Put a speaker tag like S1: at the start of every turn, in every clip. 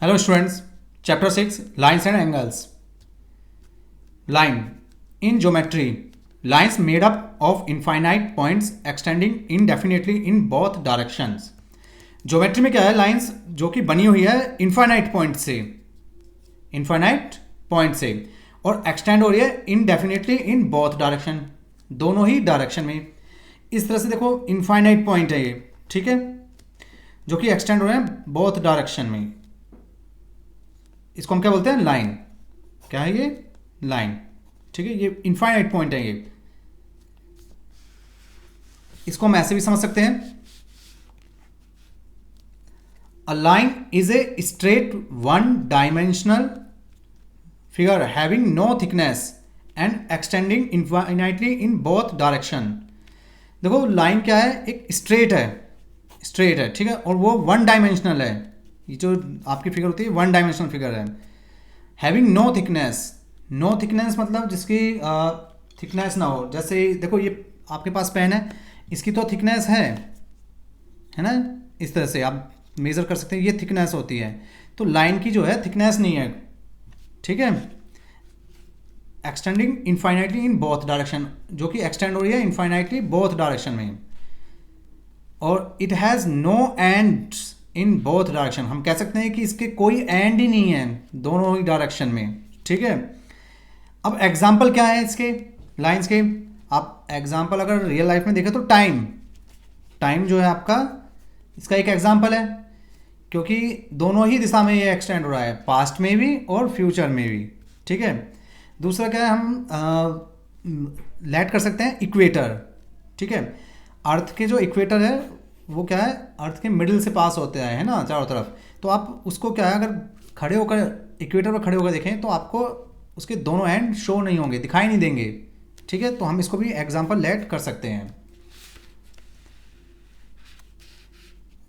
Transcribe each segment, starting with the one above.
S1: Hello students, chapter 6 lines and angles. Line. In geometry, lines made up of infinite points extending indefinitely in both directions. Geometry में क्या है, lines जो कि बनी हुई है इनफाइनाइट पॉइंट से और एक्सटेंड हो रही है इनडेफिनेटली इन बोथ डायरेक्शन, दोनों ही डायरेक्शन में। इस तरह से देखो इनफाइनाइट पॉइंट है ये, ठीक है, जो कि एक्सटेंड हो रहे हैं बोथ डायरेक्शन में। इसको हम क्या बोलते हैं, लाइन। क्या है ये, लाइन, ठीक है। ये इनफाइनाइट पॉइंट है ये। इसको हम ऐसे भी समझ सकते हैं, a line is a straight one dimensional figure having no thickness and extending infinitely in both direction. देखो लाइन क्या है, एक स्ट्रेट है, ठीक है, और वो वन डायमेंशनल है। ये जो आपकी फिगर होती है वन डायमेंशनल फिगर है। हैविंग नो थिकनेस मतलब जिसकी थिकनेस ना हो। जैसे देखो ये आपके पास पेन है, इसकी तो थिकनेस है ना, इस तरह से आप मेजर कर सकते हैं, ये थिकनेस होती है। तो लाइन की जो है थिकनेस नहीं है, ठीक है। Extending infinitely in both direction, जो कि एक्सटेंड हो रही है इनफाइनाइटली बोथ डायरेक्शन में। और it has no end in both direction, हम कह सकते हैं कि इसके कोई एंड ही नहीं है दोनों ही डायरेक्शन में, ठीक है। अब एग्जाम्पल क्या है इसके लाइंस के, आप एग्जाम्पल अगर रियल लाइफ में देखें तो टाइम जो है आपका, इसका एक एग्जाम्पल है, क्योंकि दोनों ही दिशा में ये एक्सटेंड हो रहा है, पास्ट में भी और फ्यूचर में भी, ठीक है। दूसरा क्या है, हम लेट कर सकते हैं इक्वेटर, ठीक है। अर्थ के जो इक्वेटर है वो क्या है, अर्थ के मिडिल से पास होते हैं, है ना, चारों तरफ। तो आप उसको क्या है, अगर खड़े होकर इक्वेटर पर खड़े होकर देखें तो आपको उसके दोनों एंड शो नहीं होंगे, दिखाई नहीं देंगे, ठीक है। तो हम इसको भी एग्जाम्पल लेट कर सकते हैं।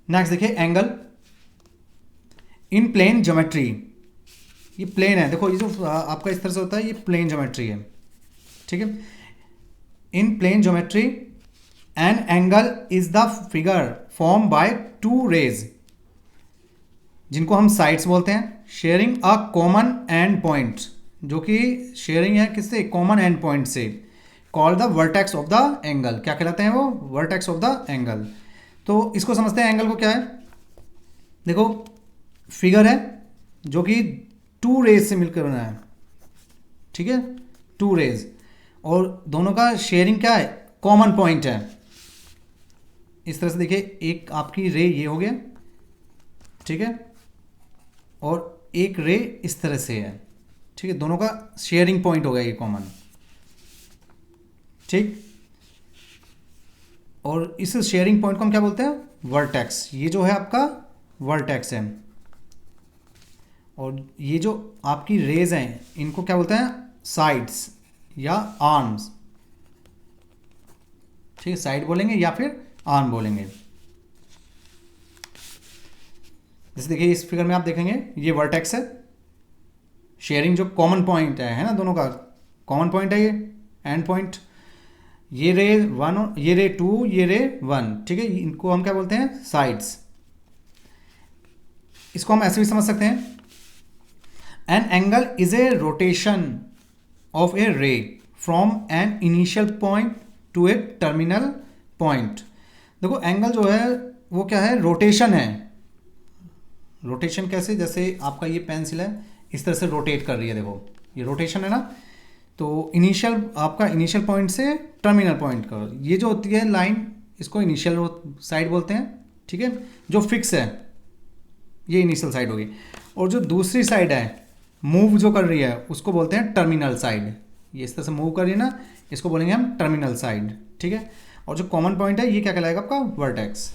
S1: नेक्स्ट देखिए, एंगल इन प्लेन ज्योमेट्री। ये प्लेन है, देखो ये जो आपका इस तरह से होता है, ये प्लेन ज्योमेट्री है, ठीक है। In plane geometry an angle is the figure form by two rays, जिनको हम साइड्स बोलते हैं, sharing a common end point, जो कि शेयरिंग है किससे, कॉमन एंड पॉइंट से, call the vertex of the angle. क्या कहलाते हैं वो, वर्टेक्स ऑफ द एंगल। तो इसको समझते हैं, एंगल को क्या है। देखो फिगर है जो कि टू रेज से मिलकर बना है, ठीक है, टू रेज, और दोनों का शेयरिंग क्या है, कॉमन पॉइंट है। इस तरह से देखिए, एक आपकी रे ये हो गया, ठीक है, और एक रे इस तरह से है, ठीक है, दोनों का शेयरिंग पॉइंट हो गया ये कॉमन, ठीक। और इस शेयरिंग पॉइंट को हम क्या बोलते हैं, वर्टेक्स। ये जो है आपका वर्टेक्स है, और ये जो आपकी रेज हैं इनको क्या बोलते हैं, साइड्स या आर्म्स, ठीक है, साइड बोलेंगे या फिर आर्म बोलेंगे। जैसे देखिए इस फिगर में आप देखेंगे, ये वर्टेक्स है, शेयरिंग जो कॉमन पॉइंट है ना, दोनों का कॉमन पॉइंट है ये एंड पॉइंट। ये रे वन, ये रे टू, ये रे वन, ठीक है, इनको हम क्या बोलते हैं, साइड्स। इसको हम ऐसे भी समझ सकते हैं, an angle is a rotation of a ray from an initial point to a terminal point. देखो एंगल जो है वो क्या है, रोटेशन है। रोटेशन कैसे, जैसे आपका ये पेंसिल है इस तरह से रोटेट कर रही है, देखो ये रोटेशन है ना। तो आपका इनिशियल पॉइंट से टर्मिनल पॉइंट का ये जो होती है लाइन, इसको इनिशियल साइड बोलते हैं, ठीक है। जो फिक्स है ये इनिशियल साइड होगी, और जो दूसरी साइड है मूव जो कर रही है उसको बोलते हैं टर्मिनल साइड। ये इस तरह से मूव कर रही है ना, इसको बोलेंगे हम टर्मिनल साइड, ठीक है। और जो कॉमन पॉइंट है ये क्या कहलाएगा, आपका वर्टेक्स।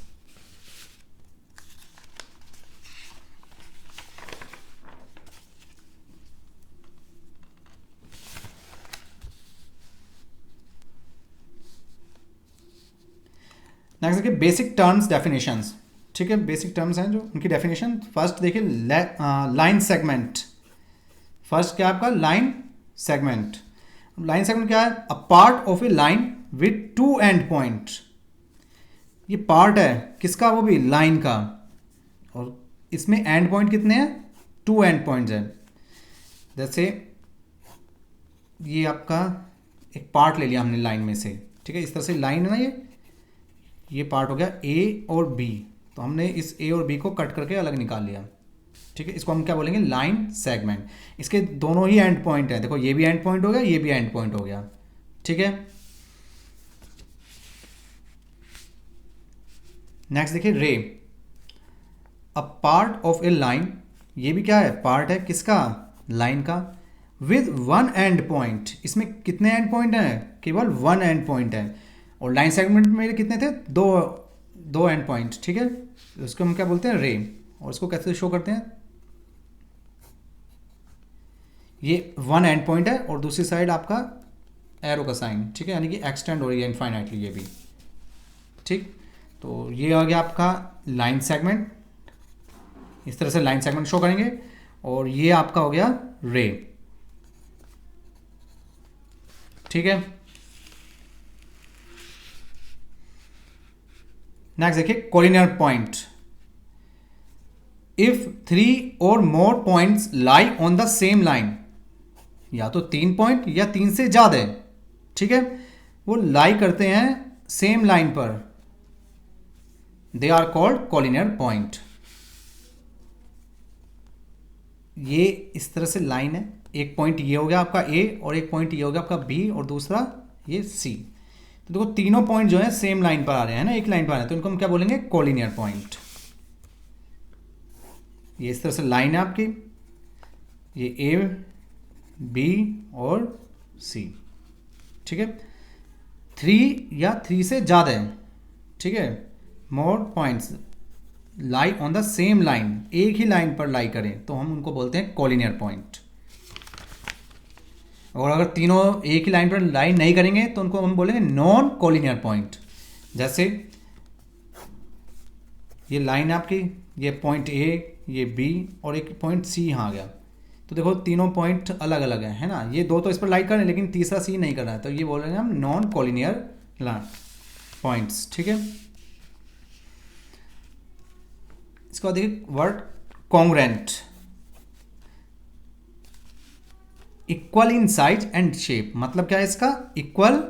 S1: नेक्स्ट देखिए, बेसिक टर्म्स डेफिनेशंस, ठीक है। बेसिक टर्म्स हैं जो उनकी डेफिनेशन। फर्स्ट देखिए, लाइन सेगमेंट। फर्स्ट क्या है आपका, लाइन सेगमेंट। लाइन सेगमेंट क्या है, a part of A line with to and point. ये पार्ट है किसका, वो भी लाइन का, और इसमें एंड पॉइंट कितने हैं, टू एंड पॉइंट्स हैं। जैसे ये आपका एक पार्ट ले लिया हमने लाइन में से, ठीक है, इस तरह से लाइन है ना, ये पार्ट हो गया ए और बी, तो हमने इस ए और बी को कट करके अलग निकाल लिया, ठीक है। इसको हम क्या बोलेंगे, लाइन सेगमेंट। इसके दोनों ही एंड पॉइंट है, देखो ये भी एंड पॉइंट हो गया, ये भी एंड पॉइंट हो गया, ठीक है। नेक्स्ट देखिए रे, a part of A line, ये भी क्या है, पार्ट है किसका, लाइन का, विद वन एंड पॉइंट। इसमें कितने एंड पॉइंट हैं, केवल वन एंड पॉइंट है, और लाइन सेगमेंट में कितने थे, दो एंड पॉइंट, ठीक है। उसको हम क्या बोलते हैं, रे। और इसको कैसे शो करते हैं, ये वन एंड पॉइंट है और दूसरी साइड आपका एरो का साइन, ठीक है, यानी कि एक्सटेंड हो रही है इनफाइनाइटली ये भी, ठीक। तो ये आ गया आपका लाइन सेगमेंट, इस तरह से लाइन सेगमेंट शो करेंगे, और ये आपका हो गया रे, ठीक है। नेक्स्ट देखिए कोलिनियर पॉइंट, इफ 3 और more points lie on the same line, या तो 3 पॉइंट या 3 से ज्यादा है, ठीक है, वो लाई करते हैं सेम लाइन पर, they are called collinear point. ये इस तरह से लाइन है, एक पॉइंट ये हो गया आपका ए, और एक पॉइंट ये हो गया आपका बी, और दूसरा ये सी। तो देखो तीनों पॉइंट जो है सेम लाइन पर आ रहे हैं ना, एक लाइन पर आ रहे हैं, तो इनको हम क्या बोलेंगे, कोलिनियर पॉइंट। ये इस तरह से लाइन है आपकी, ये ए बी और सी, ठीक है। 3 या 3 से ज़्यादा है, ठीक है, more points lie on the same line, एक ही लाइन पर लाई करें तो हम उनको बोलते हैं कोलिनियर पॉइंट। और अगर तीनों एक ही लाइन पर लाई नहीं करेंगे तो उनको हम बोलेंगे नॉन कोलिनियर पॉइंट। जैसे ये लाइन है आपकी, ये पॉइंट ए, ये बी, और एक पॉइंट सी यहाँ आ गया, तो देखो तीनों पॉइंट अलग अलग हैं, है ना, ये दो तो इस पर लाई कर रहे हैं लेकिन तीसरा सी नहीं कर रहा है, तो ये बोल रहे हैं हम नॉन कोलिनियर पॉइंट्स, ठीक है। इसके बाद देखिए word congruent, equal in size and shape, मतलब क्या है इसका, इक्वल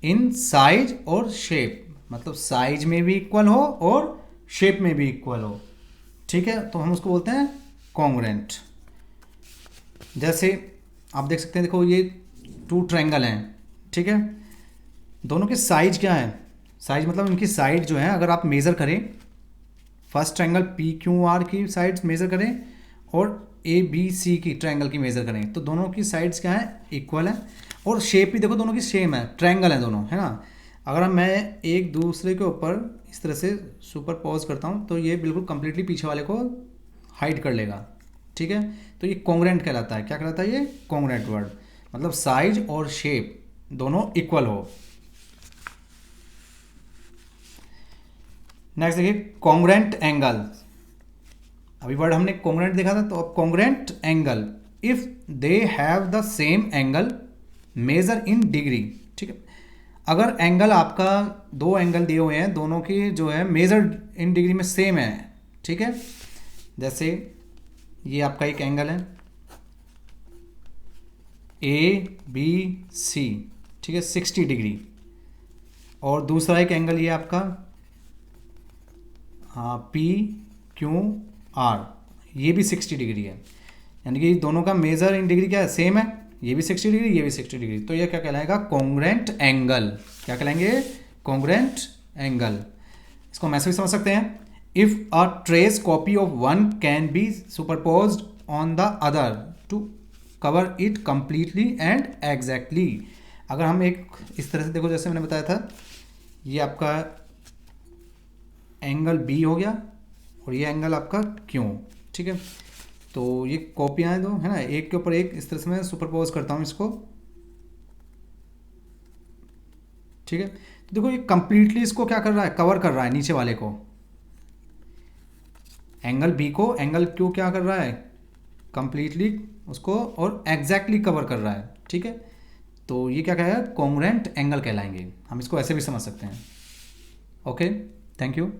S1: इन साइज और शेप, मतलब साइज में भी इक्वल हो और शेप में भी इक्वल हो, ठीक है, तो हम उसको बोलते हैं कॉन्ग्रेंट। जैसे आप देख सकते हैं, देखो ये 2 ट्रायंगल हैं, ठीक है, दोनों के साइज क्या है, साइज मतलब इनकी साइड जो है, अगर आप मेज़र करें, first triangle P Q R की साइड्स मेज़र करें और ए बी सी की ट्रायंगल की मेज़र करें, तो दोनों की साइड्स क्या है, इक्वल है, और शेप भी देखो दोनों की सेम है, ट्रायंगल है दोनों, है ना। अगर मैं एक दूसरे के ऊपर इस तरह से सुपरपोज करता हूँ तो ये बिल्कुल कंप्लीटली पीछे वाले को हाइड कर लेगा, ठीक है, तो ये कॉन्ग्रेंट कहलाता है। क्या कहलाता है ये, कॉन्ग्रेंट वर्ड, मतलब साइज और शेप दोनों इक्वल हो। नेक्स्ट देखिए कॉन्ग्रेंट एंगल, अभी वर्ड हमने कॉन्ग्रेंट देखा था, तो अब congruent angle, if they have the same angle measure in degree, ठीक है, अगर एंगल आपका 2 एंगल दिए हुए हैं, दोनों की जो है मेजर इन डिग्री में सेम है, ठीक है। जैसे ये आपका एक एंगल है ए बी सी, ठीक है, 60 डिग्री, और दूसरा एक एंगल ये आपका पी क्यू आर, ये भी 60 डिग्री है, यानी कि दोनों का मेजर इन डिग्री क्या है, सेम है, ये भी 60 डिग्री, ये भी 60 डिग्री, तो ये क्या कहलाएगा, कॉन्ग्रेंट एंगल। क्या कहलाएंगे, कॉन्ग्रेंट एंगल। इसको हम ऐसे भी समझ सकते हैं, if a trace copy of one can be superposed on the other to cover it completely and exactly. अगर हम एक इस तरह से देखो, जैसे मैंने बताया था, ये आपका एंगल बी हो गया और ये एंगल आपका क्यू, ठीक है, तो ये कॉपियाँ हैं दो, है ना, एक के ऊपर एक इस तरह से मैं सुपरपोज करता हूँ इसको, ठीक है, तो देखो ये कंप्लीटली इसको क्या कर रहा है, कवर कर रहा है नीचे वाले को, एंगल बी को एंगल क्यू क्या कर रहा है, कंप्लीटली उसको और एग्जैक्टली कवर कर रहा है, ठीक है, तो ये क्या कहेगा, कॉन्ग्रेंट एंगल कहलाएंगे। हम इसको ऐसे भी समझ सकते हैं। Okay, thank you.